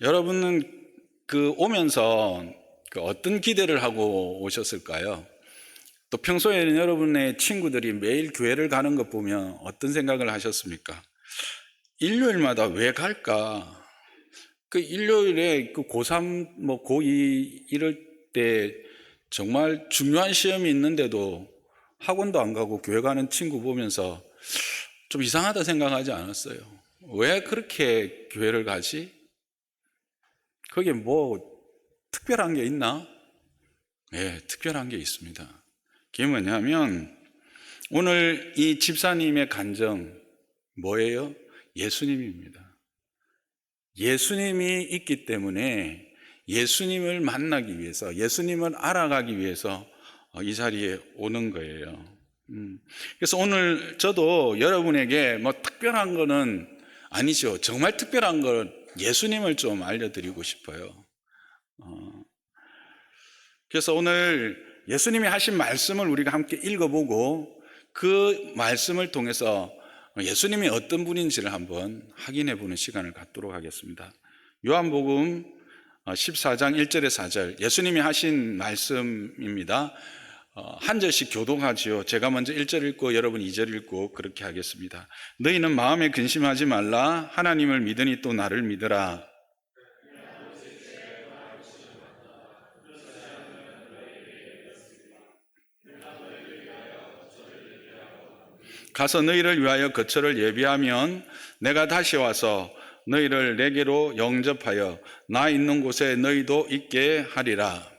여러분은 오면서 어떤 기대를 하고 오셨을까요? 또 평소에는 여러분의 친구들이 매일 교회를 가는 것 보면 어떤 생각을 하셨습니까? 일요일마다 왜 갈까? 일요일에 고3, 고2 이럴 때 정말 중요한 시험이 있는데도 학원도 안 가고 교회 가는 친구 보면서 좀 이상하다 생각하지 않았어요? 왜 그렇게 교회를 가지? 거기에 특별한 게 있나? 네, 특별한 게 있습니다. 그게 뭐냐면 오늘 이 집사님의 간증 뭐예요? 예수님입니다. 예수님이 있기 때문에 예수님을 만나기 위해서, 예수님을 알아가기 위해서 이 자리에 오는 거예요. 그래서 오늘 저도 여러분에게 특별한 거는 아니죠. 정말 특별한 건 예수님을 좀 알려드리고 싶어요. 그래서 오늘 예수님이 하신 말씀을 우리가 함께 읽어보고 그 말씀을 통해서 예수님이 어떤 분인지를 한번 확인해 보는 시간을 갖도록 하겠습니다. 요한복음 14장 1절에 4절 예수님이 하신 말씀입니다. 한 절씩 교독하지요. 제가 먼저 1절 읽고 여러분 2절 읽고 그렇게 하겠습니다. 너희는 마음에 근심하지 말라. 하나님을 믿으니 또 나를 믿으라. 가서 너희를 위하여 거처를 예비하면 내가 다시 와서 너희를 내게로 영접하여 나 있는 곳에 너희도 있게 하리라.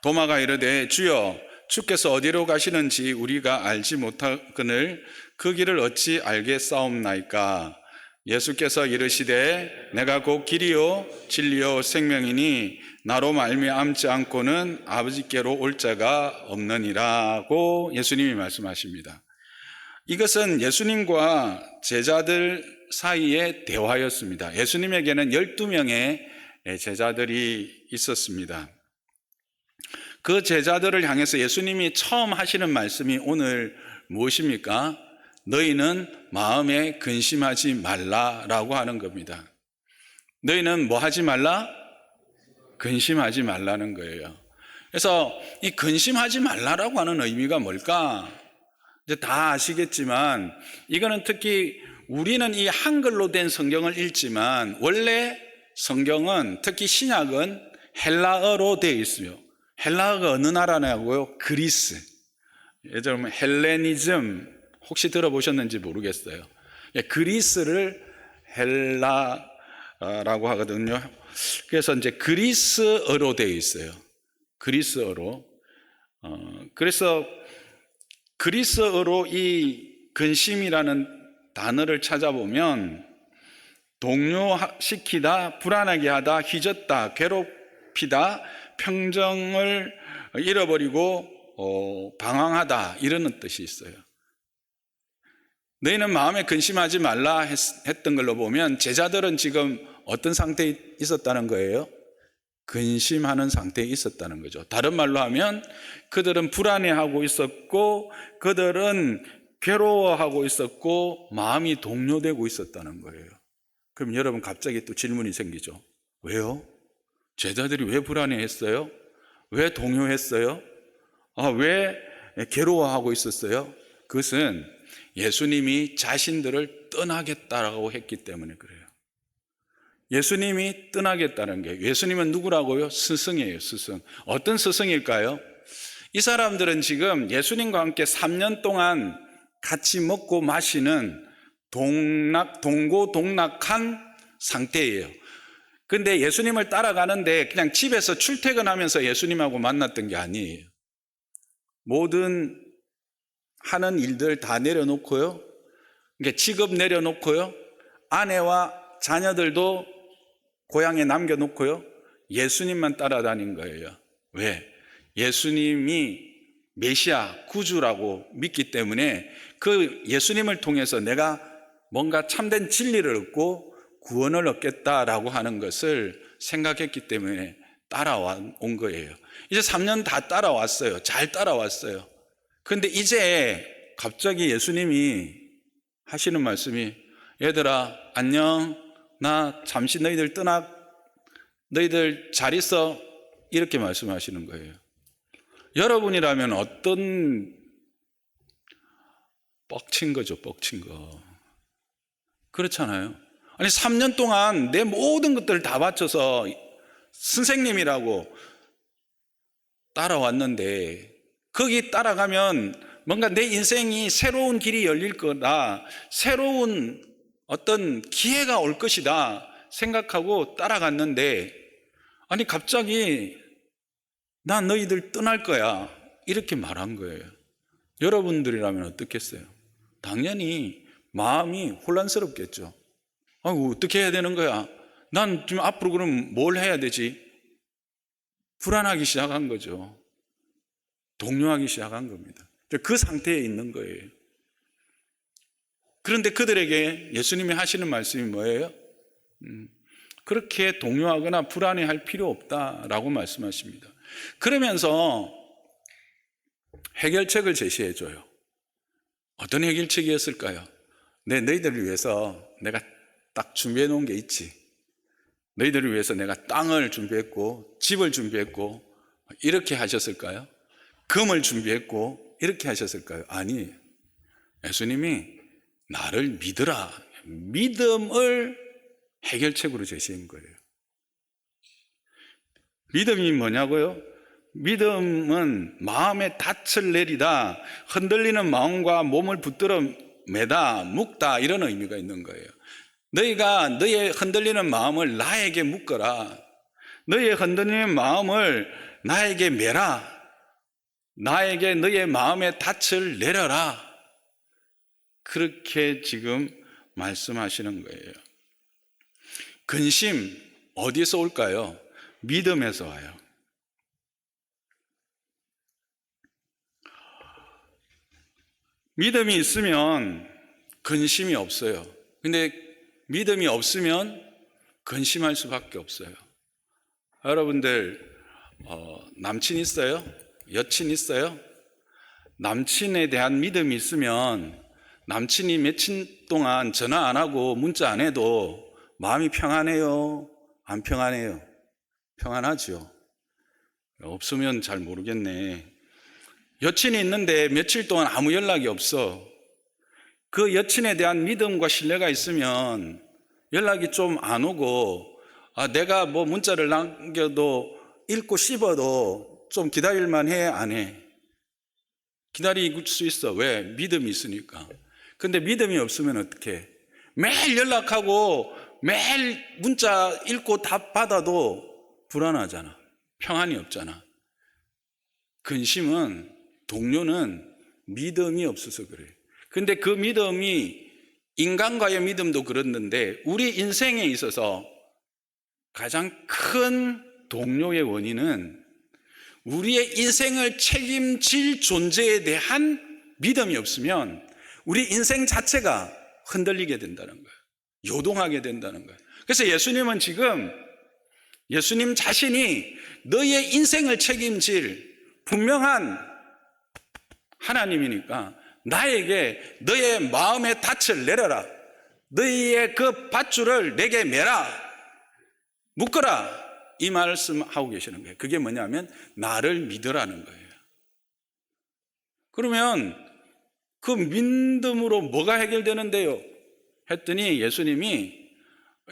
도마가 이르되 주여 주께서 어디로 가시는지 우리가 알지 못하거늘 그 길을 어찌 알겠사옵나이까. 예수께서 이르시되 내가 곧 길이요 진리요 생명이니 나로 말미암지 않고는 아버지께로 올 자가 없느니라고 예수님이 말씀하십니다. 이것은 예수님과 제자들 사이의 대화였습니다. 예수님에게는 12명의 제자들이 있었습니다. 그 제자들을 향해서 예수님이 처음 하시는 말씀이 오늘 무엇입니까? 너희는 마음에 근심하지 말라라고 하는 겁니다. 너희는 뭐 하지 말라? 근심하지 말라는 거예요. 그래서 이 근심하지 말라라고 하는 의미가 뭘까? 이제 다 아시겠지만 이거는 특히 우리는 이 한글로 된 성경을 읽지만 원래 성경은 특히 신약은 헬라어로 되어 있어요. 헬라어가 어느 나라냐고요? 그리스. 예전에 헬레니즘 혹시 들어보셨는지 모르겠어요. 그리스를 헬라라고 하거든요. 그래서 이제 그리스어로 되어 있어요. 그리스어로. 그래서 그리스어로 이 근심이라는 단어를 찾아보면 동요시키다, 불안하게 하다, 휘젓다, 괴롭히다, 평정을 잃어버리고 방황하다 이런 뜻이 있어요. 너희는 마음에 근심하지 말라 했던 걸로 보면 제자들은 지금 어떤 상태에 있었다는 거예요? 근심하는 상태에 있었다는 거죠. 다른 말로 하면 그들은 불안해하고 있었고 그들은 괴로워하고 있었고 마음이 동요되고 있었다는 거예요. 그럼 여러분 갑자기 또 질문이 생기죠. 왜요? 제자들이 왜 불안해했어요? 왜 동요했어요? 왜 괴로워하고 있었어요? 그것은 예수님이 자신들을 떠나겠다라고 했기 때문에 그래요. 예수님이 떠나겠다는 게, 예수님은 누구라고요? 스승이에요, 스승. 어떤 스승일까요? 이 사람들은 지금 예수님과 함께 3년 동안 같이 먹고 마시는 동고동락한 상태예요. 근데 예수님을 따라가는데 그냥 집에서 출퇴근하면서 예수님하고 만났던 게 아니에요. 모든 하는 일들 다 내려놓고요. 그러니까 직업 내려놓고요. 아내와 자녀들도 고향에 남겨놓고요. 예수님만 따라다닌 거예요. 왜? 예수님이 메시아, 구주라고 믿기 때문에 그 예수님을 통해서 내가 뭔가 참된 진리를 얻고 구원을 얻겠다라고 하는 것을 생각했기 때문에 따라온 거예요. 이제 3년 다 따라왔어요. 잘 따라왔어요. 그런데 이제 갑자기 예수님이 하시는 말씀이 얘들아 안녕, 나 잠시 너희들 너희들 잘 있어, 이렇게 말씀하시는 거예요. 여러분이라면 어떤, 뻑친 거죠, 뻑친 거. 그렇잖아요. 아니 3년 동안 내 모든 것들을 다 바쳐서 선생님이라고 따라왔는데, 거기 따라가면 뭔가 내 인생이 새로운 길이 열릴 거다, 새로운 어떤 기회가 올 것이다 생각하고 따라갔는데, 아니 갑자기 나 너희들 떠날 거야 이렇게 말한 거예요. 여러분들이라면 어떻겠어요? 당연히 마음이 혼란스럽겠죠. 어떻게 해야 되는 거야? 난 지금 앞으로 그럼 뭘 해야 되지? 불안하기 시작한 거죠. 동요하기 시작한 겁니다. 그 상태에 있는 거예요. 그런데 그들에게 예수님이 하시는 말씀이 뭐예요? 그렇게 동요하거나 불안해할 필요 없다라고 말씀하십니다. 그러면서 해결책을 제시해 줘요. 어떤 해결책이었을까요? 너희들을 위해서 내가 딱 준비해 놓은 게 있지. 너희들을 위해서 내가 땅을 준비했고 집을 준비했고, 이렇게 하셨을까요? 금을 준비했고 이렇게 하셨을까요? 아니에요. 예수님이 나를 믿으라, 믿음을 해결책으로 제시한 거예요. 믿음이 뭐냐고요? 믿음은 마음의 닻을 내리다, 흔들리는 마음과 몸을 붙들어 매다, 묶다, 이런 의미가 있는 거예요. 너희가 너의 흔들리는 마음을 나에게 묶어라. 너의 흔들리는 마음을 나에게 매라. 나에게 너의 마음의 닻을 내려라. 그렇게 지금 말씀하시는 거예요. 근심 어디서 올까요? 믿음에서 와요. 믿음이 있으면 근심이 없어요. 근데 믿음이 없으면 근심할 수밖에 없어요. 여러분들 남친 있어요? 여친 있어요? 남친에 대한 믿음이 있으면 남친이 며칠 동안 전화 안 하고 문자 안 해도 마음이 평안해요? 안 평안해요? 평안하죠. 없으면 잘 모르겠네. 여친이 있는데 며칠 동안 아무 연락이 없어. 그 여친에 대한 믿음과 신뢰가 있으면 연락이 좀 안 오고, 내가 뭐 문자를 남겨도 읽고 씹어도 좀 기다릴만 해, 안 해? 기다릴 수 있어. 왜? 믿음이 있으니까. 근데 믿음이 없으면 어떡해? 매일 연락하고 매일 문자 읽고 답 받아도 불안하잖아. 평안이 없잖아. 근심은, 동료는 믿음이 없어서 그래요. 근데 그 믿음이, 인간과의 믿음도 그렇는데 우리 인생에 있어서 가장 큰 동료의 원인은 우리의 인생을 책임질 존재에 대한 믿음이 없으면 우리 인생 자체가 흔들리게 된다는 거예요. 요동하게 된다는 거예요. 그래서 예수님은 지금, 예수님 자신이 너의 인생을 책임질 분명한 하나님이니까 나에게 너의 마음의 닻을 내려라, 너희의 그 밧줄을 내게 매라, 묶어라, 이 말씀하고 계시는 거예요. 그게 뭐냐면 나를 믿으라는 거예요. 그러면 그 믿음으로 뭐가 해결되는데요? 했더니 예수님이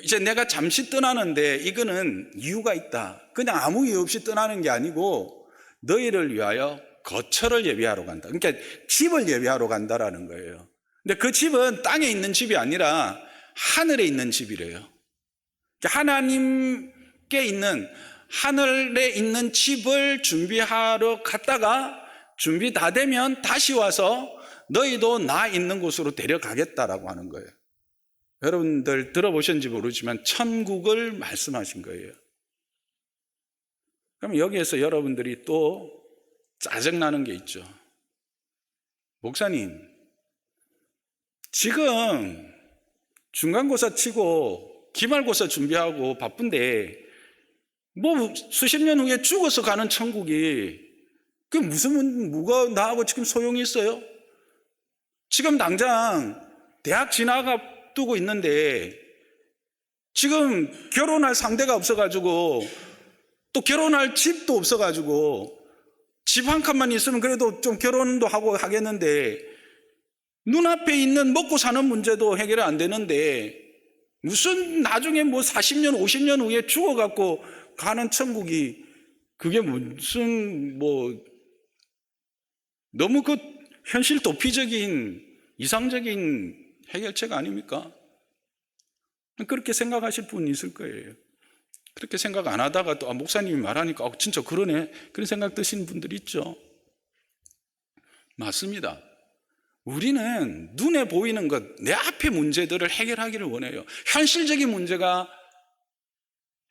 이제 내가 잠시 떠나는데 이거는 이유가 있다. 그냥 아무 이유 없이 떠나는 게 아니고 너희를 위하여 거처를 예비하러 간다. 그러니까 집을 예비하러 간다라는 거예요. 근데 그 집은 땅에 있는 집이 아니라 하늘에 있는 집이래요. 하나님께 있는, 하늘에 있는 집을 준비하러 갔다가 준비 다 되면 다시 와서 너희도 나 있는 곳으로 데려가겠다라고 하는 거예요. 여러분들 들어보셨는지 모르지만 천국을 말씀하신 거예요. 그럼 여기에서 여러분들이 또 짜증나는 게 있죠. 목사님, 지금 중간고사 치고 기말고사 준비하고 바쁜데 뭐 수십 년 후에 죽어서 가는 천국이 그게 뭐가 나하고 지금 소용이 있어요? 지금 당장 대학 지나가 앞두고 있는데 지금 결혼할 상대가 없어가지고 또 결혼할 집도 없어가지고 집 한 칸만 있으면 그래도 좀 결혼도 하고 하겠는데 눈앞에 있는 먹고 사는 문제도 해결이 안 되는데 무슨 나중에 뭐 40년 50년 후에 죽어갖고 가는 천국이 그게 무슨 뭐 너무 그 현실 도피적인 이상적인 해결책 아닙니까? 그렇게 생각하실 분이 있을 거예요. 그렇게 생각 안 하다가 또 목사님이 말하니까 진짜 그러네 그런 생각 드시는 분들이 있죠. 맞습니다. 우리는 눈에 보이는 것, 내 앞의 문제들을 해결하기를 원해요. 현실적인 문제가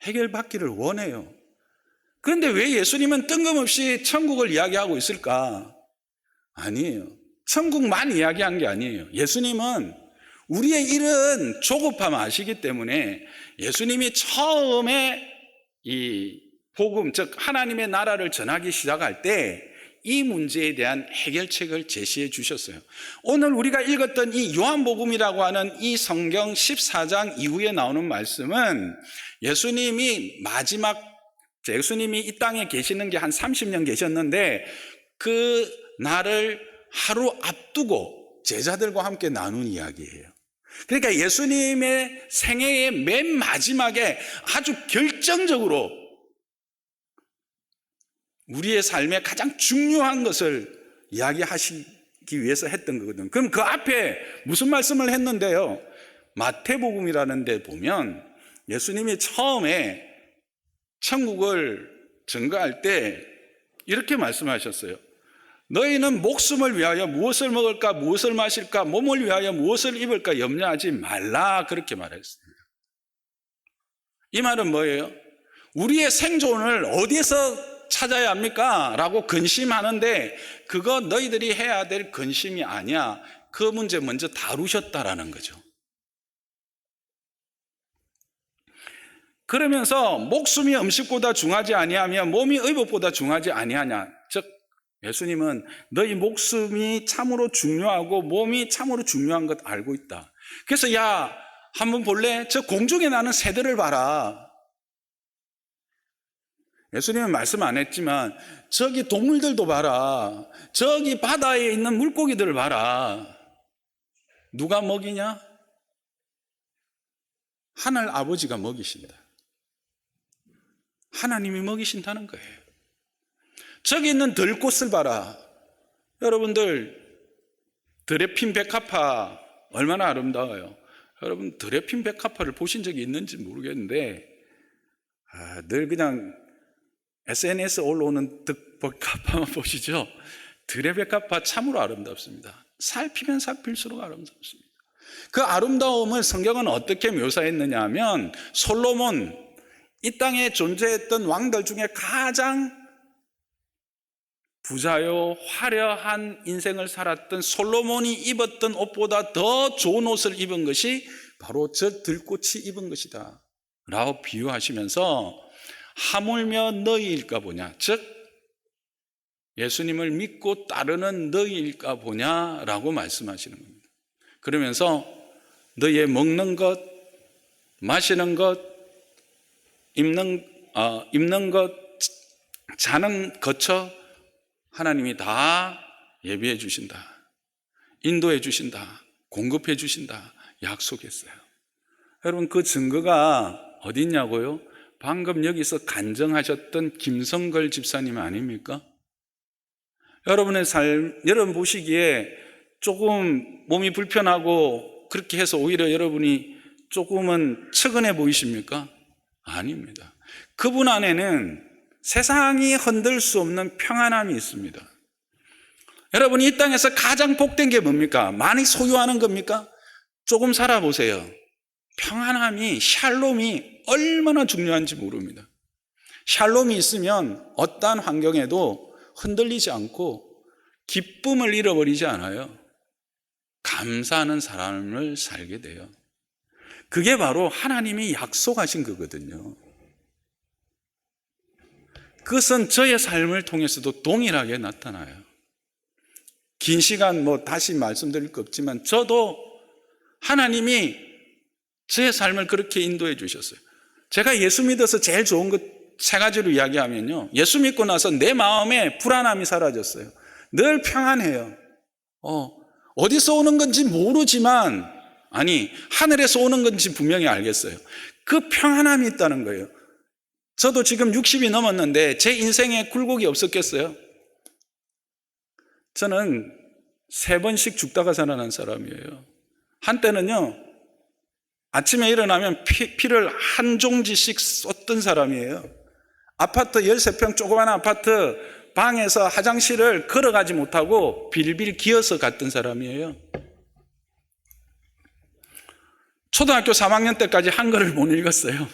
해결받기를 원해요. 그런데 왜 예수님은 뜬금없이 천국을 이야기하고 있을까? 아니에요. 천국만 이야기한 게 아니에요. 예수님은 우리의 일은 조급함 아시기 때문에 예수님이 처음에 이 복음, 즉 하나님의 나라를 전하기 시작할 때 이 문제에 대한 해결책을 제시해 주셨어요. 오늘 우리가 읽었던 이 요한복음이라고 하는 이 성경 14장 이후에 나오는 말씀은 예수님이 이 땅에 계시는 게 한 30년 계셨는데 그 날을 하루 앞두고 제자들과 함께 나눈 이야기예요. 그러니까 예수님의 생애의 맨 마지막에 아주 결정적으로 우리의 삶에 가장 중요한 것을 이야기하시기 위해서 했던 거거든요. 그럼 그 앞에 무슨 말씀을 했는데요? 마태복음이라는 데 보면 예수님이 처음에 천국을 증거할 때 이렇게 말씀하셨어요. 너희는 목숨을 위하여 무엇을 먹을까 무엇을 마실까 몸을 위하여 무엇을 입을까 염려하지 말라 그렇게 말했습니다. 이 말은 뭐예요? 우리의 생존을 어디에서 찾아야 합니까? 라고 근심하는데 그거 너희들이 해야 될 근심이 아니야. 그 문제 먼저 다루셨다라는 거죠. 그러면서 목숨이 음식보다 중하지 아니하며 몸이 의복보다 중하지 아니하냐. 즉 예수님은 너희 목숨이 참으로 중요하고 몸이 참으로 중요한 것 알고 있다. 그래서 야 한번 볼래? 저 공중에 나는 새들을 봐라. 예수님은 말씀 안 했지만 저기 동물들도 봐라. 저기 바다에 있는 물고기들을 봐라. 누가 먹이냐? 하늘 아버지가 먹이신다. 하나님이 먹이신다는 거예요. 저기 있는 들꽃을 봐라. 여러분들 드레핀 백합화 얼마나 아름다워요. 여러분 드레핀 백합화를 보신 적이 있는지 모르겠는데 늘 그냥 SNS 올라오는 백합화만 보시죠. 드레백합화 참으로 아름답습니다. 살피면 살필수록 아름답습니다. 그 아름다움을 성경은 어떻게 묘사했느냐 하면 솔로몬, 이 땅에 존재했던 왕들 중에 가장 부자요 화려한 인생을 살았던 솔로몬이 입었던 옷보다 더 좋은 옷을 입은 것이 바로 저 들꽃이 입은 것이다 라고 비유하시면서 하물며 너희일까 보냐, 즉 예수님을 믿고 따르는 너희일까 보냐라고 말씀하시는 겁니다. 그러면서 너희의 먹는 것, 마시는 것, 입는 것, 자는 거처 하나님이 다 예비해 주신다, 인도해 주신다, 공급해 주신다 약속했어요. 여러분 그 증거가 어디 있냐고요? 방금 여기서 간증하셨던 김성걸 집사님 아닙니까? 여러분의 삶, 여러분 보시기에 조금 몸이 불편하고 그렇게 해서 오히려 여러분이 조금은 측은해 보이십니까? 아닙니다. 그분 안에는 세상이 흔들 수 없는 평안함이 있습니다. 여러분이 이 땅에서 가장 복된 게 뭡니까? 많이 소유하는 겁니까? 조금 살아보세요. 평안함이, 샬롬이 얼마나 중요한지 모릅니다. 샬롬이 있으면 어떠한 환경에도 흔들리지 않고 기쁨을 잃어버리지 않아요. 감사하는 삶을 살게 돼요. 그게 바로 하나님이 약속하신 거거든요. 그것은 저의 삶을 통해서도 동일하게 나타나요. 긴 시간 다시 말씀드릴 거 없지만 저도 하나님이 저의 삶을 그렇게 인도해 주셨어요. 제가 예수 믿어서 제일 좋은 것 3가지로 이야기하면요, 예수 믿고 나서 내 마음에 불안함이 사라졌어요. 늘 평안해요. 어디서 오는 건지 모르지만, 아니 하늘에서 오는 건지 분명히 알겠어요. 그 평안함이 있다는 거예요. 저도 지금 60이 넘었는데 제 인생에 굴곡이 없었겠어요? 저는 3번씩 죽다가 살아난 사람이에요. 한때는요, 아침에 일어나면 피를 한 종지씩 쏟던 사람이에요. 아파트 13평 조그만 아파트 방에서 화장실을 걸어가지 못하고 빌빌 기어서 갔던 사람이에요. 초등학교 3학년 때까지 한글을 못 읽었어요.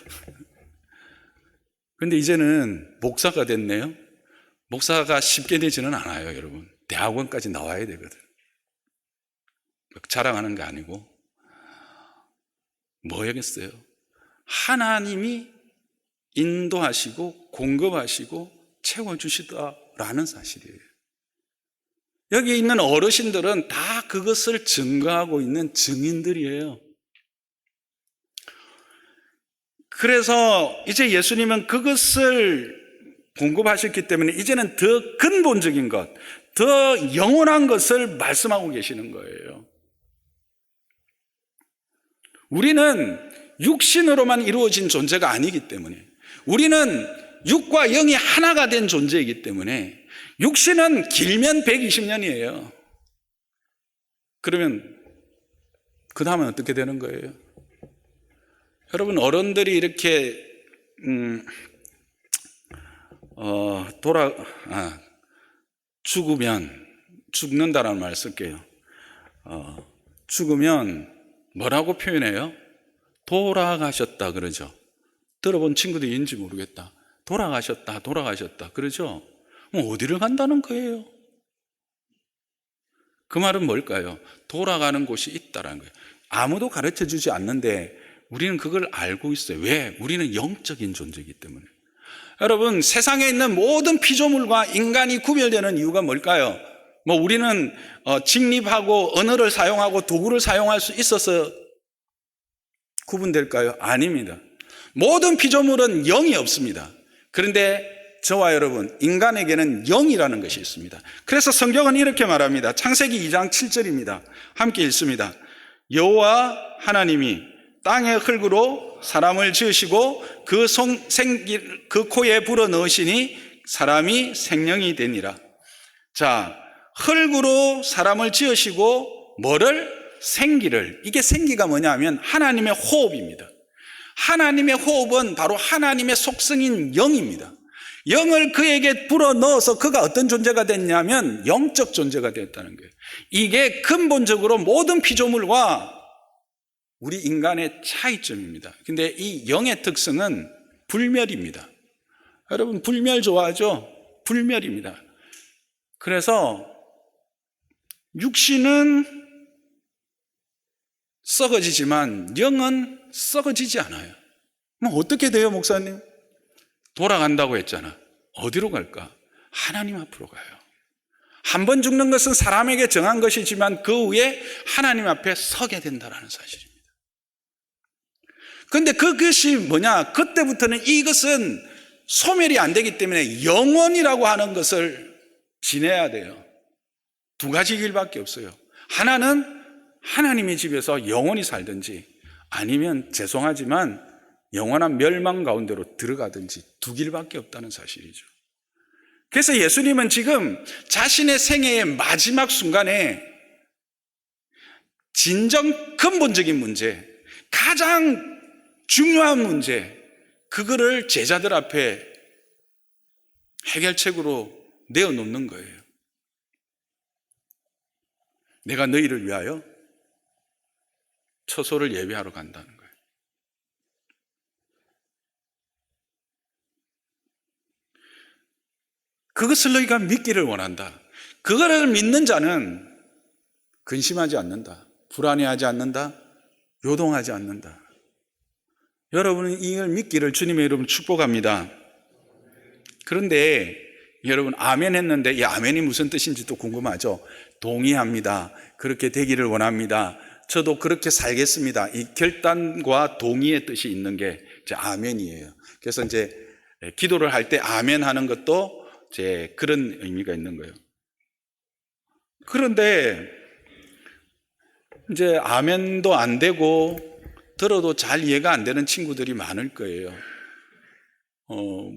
근데 이제는 목사가 됐네요. 목사가 쉽게 되지는 않아요, 여러분. 대학원까지 나와야 되거든. 자랑하는 게 아니고 뭐야겠어요? 하나님이 인도하시고 공급하시고 채워주시다라는 사실이에요. 여기 있는 어르신들은 다 그것을 증거하고 있는 증인들이에요. 그래서 이제 예수님은 그것을 공급하셨기 때문에 이제는 더 근본적인 것, 더 영원한 것을 말씀하고 계시는 거예요. 우리는 육신으로만 이루어진 존재가 아니기 때문에, 우리는 육과 영이 하나가 된 존재이기 때문에, 육신은 길면 120년이에요. 그러면 그 다음은 어떻게 되는 거예요? 여러분, 어른들이 이렇게 죽는다라는 말 쓸게요. 죽으면 뭐라고 표현해요? 돌아가셨다 그러죠. 들어본 친구들이 있는지 모르겠다. 돌아가셨다 그러죠. 그럼 어디를 간다는 거예요? 그 말은 뭘까요? 돌아가는 곳이 있다라는 거예요. 아무도 가르쳐 주지 않는데 우리는 그걸 알고 있어요. 왜? 우리는 영적인 존재이기 때문에. 여러분, 세상에 있는 모든 피조물과 인간이 구별되는 이유가 뭘까요? 우리는 직립하고 언어를 사용하고 도구를 사용할 수 있어서 구분될까요? 아닙니다. 모든 피조물은 영이 없습니다. 그런데 저와 여러분, 인간에게는 영이라는 것이 있습니다. 그래서 성경은 이렇게 말합니다. 창세기 2장 7절입니다. 함께 읽습니다. 여호와 하나님이 땅의 흙으로 사람을 지으시고 그 코에 불어 넣으시니 사람이 생명이 되니라. 자, 흙으로 사람을 지으시고 뭐를? 생기를. 이게 생기가 뭐냐면 하나님의 호흡입니다. 하나님의 호흡은 바로 하나님의 속성인 영입니다. 영을 그에게 불어 넣어서 그가 어떤 존재가 됐냐면 영적 존재가 되었다는 거예요. 이게 근본적으로 모든 피조물과 우리 인간의 차이점입니다. 근데 이 영의 특성은 불멸입니다. 여러분, 불멸 좋아하죠? 불멸입니다. 그래서 육신은 썩어지지만 영은 썩어지지 않아요. 어떻게 돼요, 목사님? 돌아간다고 했잖아. 어디로 갈까? 하나님 앞으로 가요. 한 번 죽는 것은 사람에게 정한 것이지만 그 후에 하나님 앞에 서게 된다는 사실입니다. 그런데 그것이 뭐냐? 그때부터는 이것은 소멸이 안 되기 때문에 영원이라고 하는 것을 지내야 돼요. 2가지 길밖에 없어요. 하나는 하나님의 집에서 영원히 살든지, 아니면 죄송하지만 영원한 멸망 가운데로 들어가든지 2 길밖에 없다는 사실이죠. 그래서 예수님은 지금 자신의 생애의 마지막 순간에 진정 근본적인 문제, 가장 중요한 문제, 그거를 제자들 앞에 해결책으로 내어놓는 거예요. 내가 너희를 위하여 처소를 예비하러 간다는 거예요. 그것을 너희가 믿기를 원한다. 그거를 믿는 자는 근심하지 않는다. 불안해하지 않는다. 요동하지 않는다. 여러분은 이걸 믿기를 주님의 이름으로 축복합니다. 그런데 여러분, 아멘 했는데 이 아멘이 무슨 뜻인지 또 궁금하죠? 동의합니다. 그렇게 되기를 원합니다. 저도 그렇게 살겠습니다. 이 결단과 동의의 뜻이 있는 게 이제 아멘이에요. 그래서 이제 기도를 할 때 아멘 하는 것도 이제 그런 의미가 있는 거예요. 그런데 이제 아멘도 안 되고 들어도 잘 이해가 안 되는 친구들이 많을 거예요.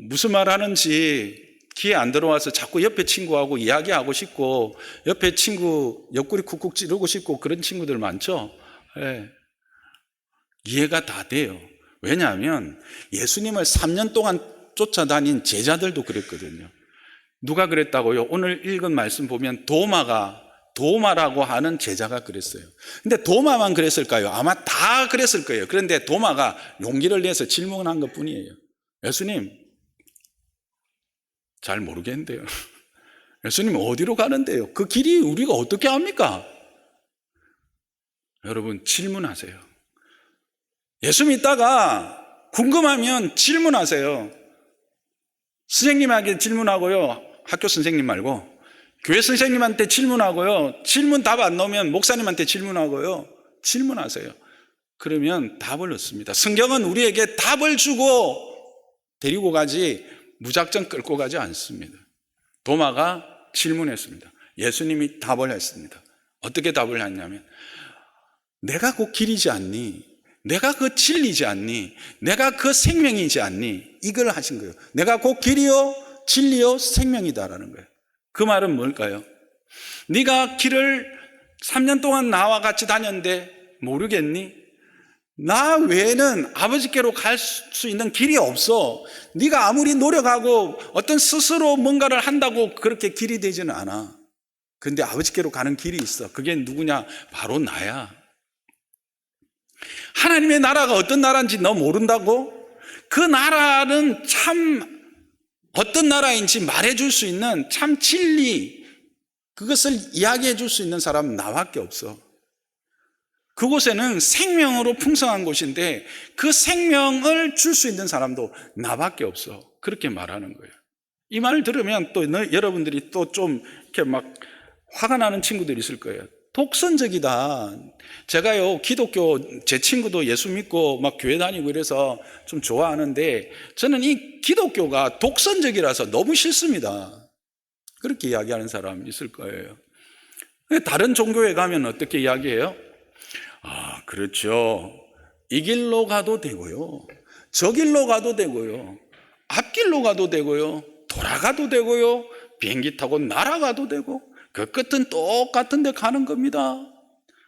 무슨 말 하는지 귀에 안 들어와서 자꾸 옆에 친구하고 이야기하고 싶고 옆에 친구 옆구리 쿡쿡 찌르고 싶고 그런 친구들 많죠. 네. 이해가 다 돼요. 왜냐하면 예수님을 3년 동안 쫓아다닌 제자들도 그랬거든요. 누가 그랬다고요? 오늘 읽은 말씀 보면 도마라고 하는 제자가 그랬어요. 근데 도마만 그랬을까요? 아마 다 그랬을 거예요. 그런데 도마가 용기를 내서 질문한 것 뿐이에요. 예수님, 잘 모르겠는데요. 예수님 어디로 가는데요? 그 길이 우리가 어떻게 합니까? 여러분 질문하세요. 예수 믿다가 궁금하면 질문하세요. 선생님에게 질문하고요. 학교 선생님 말고 교회 선생님한테 질문하고요. 질문 답 안 나오면 목사님한테 질문하고요. 질문하세요. 그러면 답을 얻습니다. 성경은 우리에게 답을 주고 데리고 가지 무작정 끌고 가지 않습니다. 도마가 질문했습니다. 예수님이 답을 했습니다. 어떻게 답을 했냐면 내가 그 길이지 않니? 내가 그 진리지 않니? 내가 그 생명이지 않니? 이걸 하신 거예요. 내가 그 길이요 진리요 생명이다라는 거예요. 그 말은 뭘까요? 네가 길을 3년 동안 나와 같이 다녔는데 모르겠니? 나 외에는 아버지께로 갈 수 있는 길이 없어. 네가 아무리 노력하고 어떤 스스로 뭔가를 한다고 그렇게 길이 되지는 않아. 그런데 아버지께로 가는 길이 있어. 그게 누구냐? 바로 나야. 하나님의 나라가 어떤 나라인지 너 모른다고? 그 나라는 참 어떤 나라인지 말해줄 수 있는 참 진리, 그것을 이야기해 줄 수 있는 사람은 나밖에 없어. 그곳에는 생명으로 풍성한 곳인데 그 생명을 줄 수 있는 사람도 나밖에 없어. 그렇게 말하는 거예요. 이 말을 들으면 또 여러분들이 또 좀 이렇게 막 화가 나는 친구들이 있을 거예요. 독선적이다. 제가요 기독교 제 친구도 예수 믿고 막 교회 다니고 이래서 좀 좋아하는데 저는 이 기독교가 독선적이라서 너무 싫습니다. 그렇게 이야기하는 사람 있을 거예요. 다른 종교에 가면 어떻게 이야기해요? 아, 그렇죠. 이 길로 가도 되고요. 저 길로 가도 되고요. 앞길로 가도 되고요. 돌아가도 되고요. 비행기 타고 날아가도 되고 그 끝은 똑같은 데 가는 겁니다.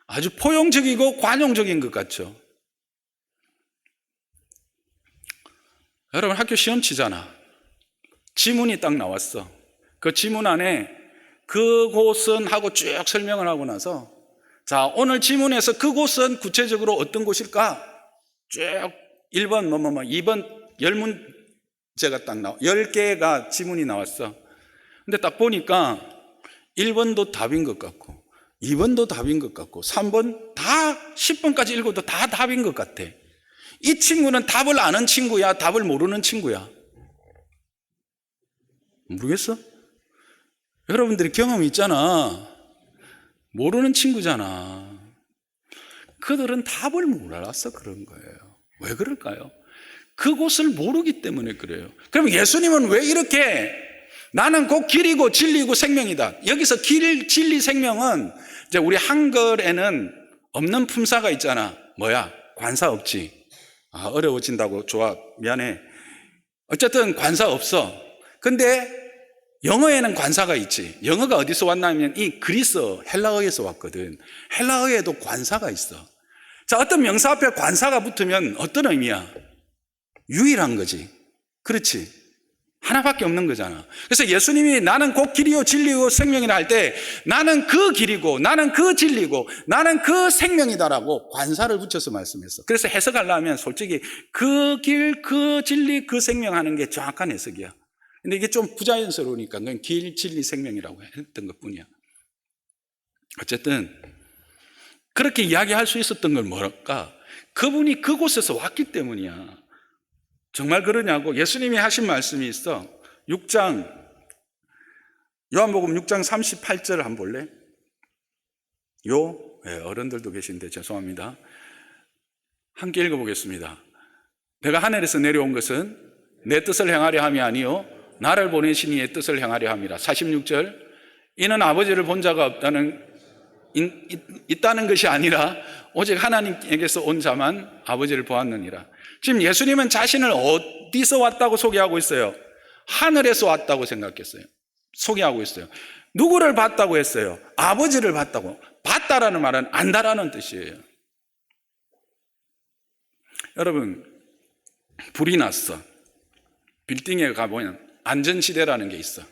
아주 포용적이고 관용적인 것 같죠. 여러분 학교 시험 치잖아. 지문이 딱 나왔어. 그 지문 안에 그곳은 하고 쭉 설명을 하고 나서 자, 오늘 지문에서 그곳은 구체적으로 어떤 곳일까? 쭉 1번 2번 10문제가 딱 나와. 10개가 지문이 나왔어. 근데 딱 보니까 1번도 답인 것 같고 2번도 답인 것 같고 3번 다 10번까지 읽어도 다 답인 것 같아. 이 친구는 답을 아는 친구야? 답을 모르는 친구야? 모르겠어? 여러분들이 경험이 있잖아. 모르는 친구잖아. 그들은 답을 몰라서 그런 거예요. 왜 그럴까요? 그곳을 모르기 때문에 그래요. 그럼 예수님은 왜 이렇게 나는 곧 길이고 진리고 생명이다. 여기서 길, 진리, 생명은 이제 우리 한글에는 없는 품사가 있잖아. 뭐야? 관사 없지. 아, 어려워진다고. 좋아. 미안해. 어쨌든 관사 없어. 근데 영어에는 관사가 있지. 영어가 어디서 왔냐면 이 그리스 헬라어에서 왔거든. 헬라어에도 관사가 있어. 자, 어떤 명사 앞에 관사가 붙으면 어떤 의미야? 유일한 거지. 그렇지. 하나밖에 없는 거잖아. 그래서 예수님이 나는 곧 길이요 진리요 생명이라 할 때 나는 그 길이고 나는 그 진리고 나는 그 생명이다라고 관사를 붙여서 말씀했어. 그래서 해석하려면 솔직히 그 길, 그 진리, 그 생명 하는 게 정확한 해석이야. 근데 이게 좀 부자연스러우니까 그건 길, 진리, 생명이라고 했던 것 뿐이야. 어쨌든 그렇게 이야기할 수 있었던 건 뭘까? 그분이 그곳에서 왔기 때문이야. 정말 그러냐고. 예수님이 하신 말씀이 있어. 요한복음 6장 38절을 한번 볼래? 어른들도 계신데 죄송합니다. 함께 읽어보겠습니다. 내가 하늘에서 내려온 것은 내 뜻을 행하려 함이 아니요 나를 보내신 이의 뜻을 행하려 함이라. 46절, 이는 아버지를 본 자가 있다는 것이 아니라 오직 하나님에게서 온 자만 아버지를 보았느니라. 지금 예수님은 자신을 어디서 왔다고 소개하고 있어요? 하늘에서 왔다고 생각했어요. 소개하고 있어요. 누구를 봤다고 했어요? 아버지를 봤다고. 봤다라는 말은 안다라는 뜻이에요. 여러분, 불이 났어. 빌딩에 가보면 안전지대라는 게 있어.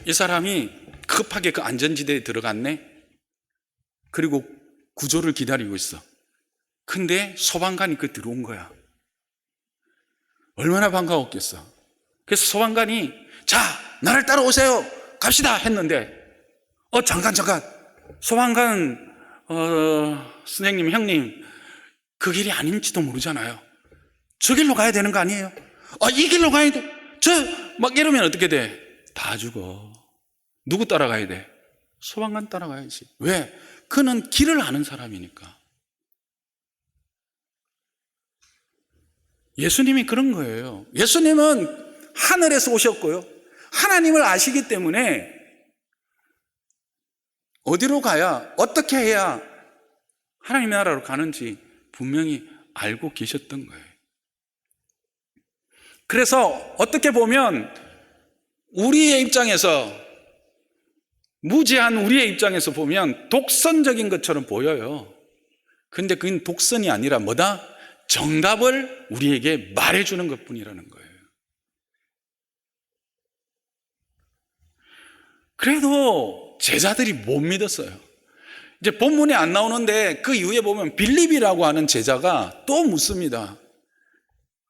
이 사람이 급하게 그 안전지대에 들어갔네. 그리고 구조를 기다리고 있어. 근데 소방관이 들어온 거야. 얼마나 반가웠겠어. 그래서 소방관이 자, 나를 따라오세요. 갑시다 했는데 잠깐 소방관 선생님, 형님, 그 길이 아닌지도 모르잖아요. 저 길로 가야 되는 거 아니에요? 이 길로 가야 돼. 막 이러면 어떻게 돼? 다 죽어. 누구 따라가야 돼? 소방관 따라가야지. 왜? 그는 길을 아는 사람이니까. 예수님이 그런 거예요. 예수님은 하늘에서 오셨고요. 하나님을 아시기 때문에 어디로 가야, 어떻게 해야 하나님의 나라로 가는지 분명히 알고 계셨던 거예요. 그래서 어떻게 보면 우리의 입장에서, 무지한 우리의 입장에서 보면 독선적인 것처럼 보여요. 근데 그건 독선이 아니라 뭐다? 정답을 우리에게 말해주는 것뿐이라는 거예요. 그래도 제자들이 못 믿었어요. 이제 본문에 안 나오는데 그 이후에 보면 빌립이라고 하는 제자가 또 묻습니다.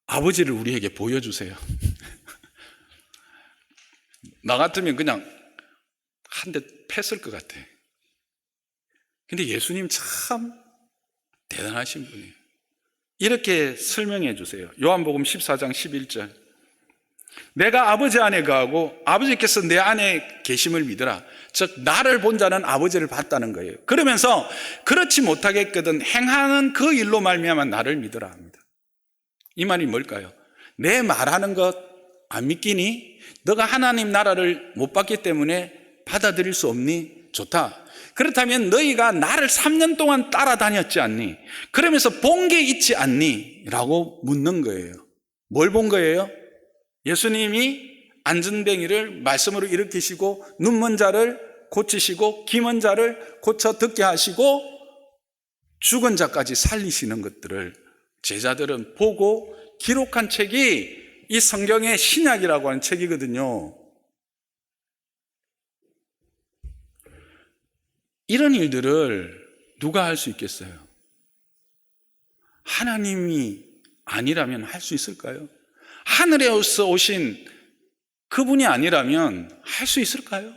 아버지를 우리에게 보여주세요. 나 같으면 그냥 한 대 팼을 것 같아. 근데 예수님 참 대단하신 분이에요. 이렇게 설명해 주세요. 요한복음 14장 11절. 내가 아버지 안에 거하고 아버지께서 내 안에 계심을 믿으라. 즉 나를 본 자는 아버지를 봤다는 거예요. 그러면서 그렇지 못하겠거든 행하는 그 일로 말미암아 나를 믿으라 합니다. 이 말이 뭘까요? 내 말하는 것 안 믿기니? 너가 하나님 나라를 못 봤기 때문에 받아들일 수 없니? 좋다. 그렇다면 너희가 나를 3년 동안 따라다녔지 않니? 그러면서 본 게 있지 않니? 라고 묻는 거예요. 뭘 본 거예요? 예수님이 안전뱅이를 말씀으로 일으키시고 눈먼 자를 고치시고 기먼 자를 고쳐 듣게 하시고 죽은 자까지 살리시는 것들을 제자들은 보고 기록한 책이 이 성경의 신약이라고 하는 책이거든요. 이런 일들을 누가 할 수 있겠어요? 하나님이 아니라면 할 수 있을까요? 하늘에서 오신 그분이 아니라면 할 수 있을까요?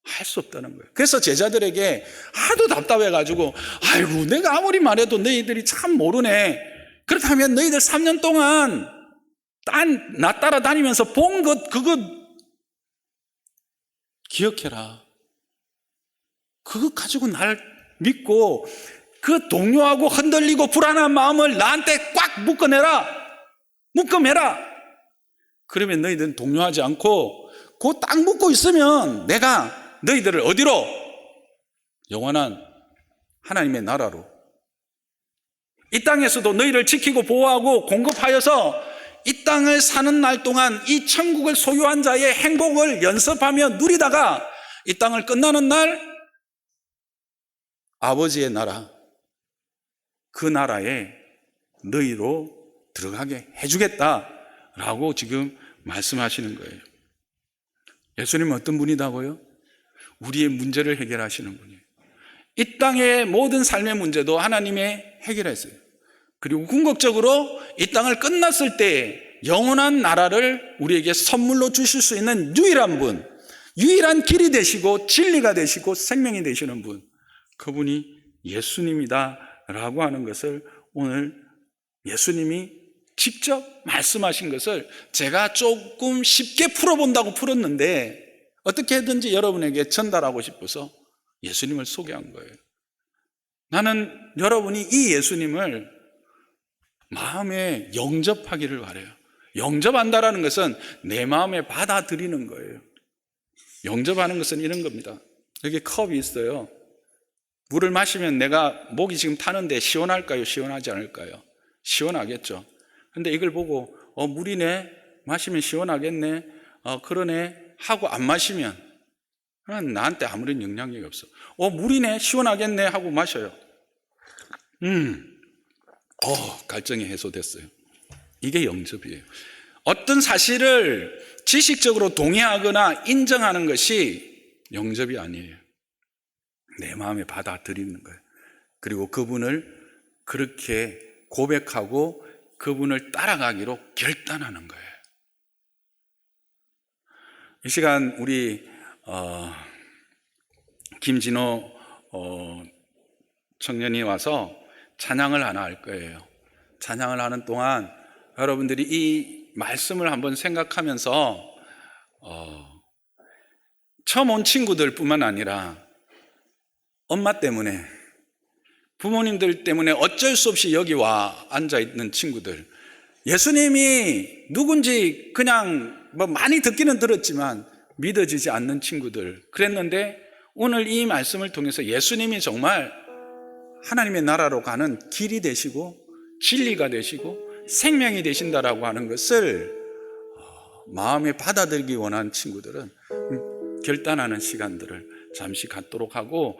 할 수 없다는 거예요. 그래서 제자들에게 하도 답답해가지고 아이고 내가 아무리 말해도 너희들이 참 모르네. 그렇다면 너희들 3년 동안 나 따라다니면서 본 것 그거 기억해라. 그거 가지고 날 믿고 그 동요하고 흔들리고 불안한 마음을 나한테 꽉 묶어매라. 그러면 너희들은 동요하지 않고 그 딱 묶고 있으면 내가 너희들을 어디로? 영원한 하나님의 나라로. 이 땅에서도 너희를 지키고 보호하고 공급하여서 이 땅을 사는 날 동안 이 천국을 소유한 자의 행복을 연습하며 누리다가 이 땅을 끝나는 날 아버지의 나라, 그 나라에 너희로 들어가게 해주겠다라고 지금 말씀하시는 거예요. 예수님은 어떤 분이다고요? 우리의 문제를 해결하시는 분이에요. 이 땅의 모든 삶의 문제도 하나님의 해결했어요. 그리고 궁극적으로 이 땅을 끝났을 때 영원한 나라를 우리에게 선물로 주실 수 있는 유일한 분, 유일한 길이 되시고 진리가 되시고 생명이 되시는 분, 그분이 예수님이다라고 하는 것을 오늘 예수님이 직접 말씀하신 것을 제가 조금 쉽게 풀어본다고 풀었는데 어떻게든지 여러분에게 전달하고 싶어서 예수님을 소개한 거예요. 나는 여러분이 이 예수님을 마음에 영접하기를 바라요. 영접한다라는 것은 내 마음에 받아들이는 거예요. 영접하는 것은 이런 겁니다. 여기 컵이 있어요. 물을 마시면 내가 목이 지금 타는데 시원할까요? 시원하지 않을까요? 시원하겠죠. 근데 이걸 보고 물이네? 마시면 시원하겠네? 그러네? 하고 안 마시면 나한테 아무런 영향력이 없어. 물이네? 시원하겠네? 하고 마셔요. 갈증이 해소됐어요. 이게 영접이에요. 어떤 사실을 지식적으로 동의하거나 인정하는 것이 영접이 아니에요. 내 마음에 받아들이는 거예요. 그리고 그분을 그렇게 고백하고 그분을 따라가기로 결단하는 거예요. 이 시간 우리 김진호 청년이 와서 찬양을 하나 할 거예요. 찬양을 하는 동안 여러분들이 이 말씀을 한번 생각하면서 처음 온 친구들 뿐만 아니라 엄마 때문에, 부모님들 때문에 어쩔 수 없이 여기 와 앉아있는 친구들, 예수님이 누군지 그냥 많이 듣기는 들었지만 믿어지지 않는 친구들, 그랬는데 오늘 이 말씀을 통해서 예수님이 정말 하나님의 나라로 가는 길이 되시고 진리가 되시고 생명이 되신다라고 하는 것을 마음에 받아들이기 원하는 친구들은 결단하는 시간들을 잠시 갖도록 하고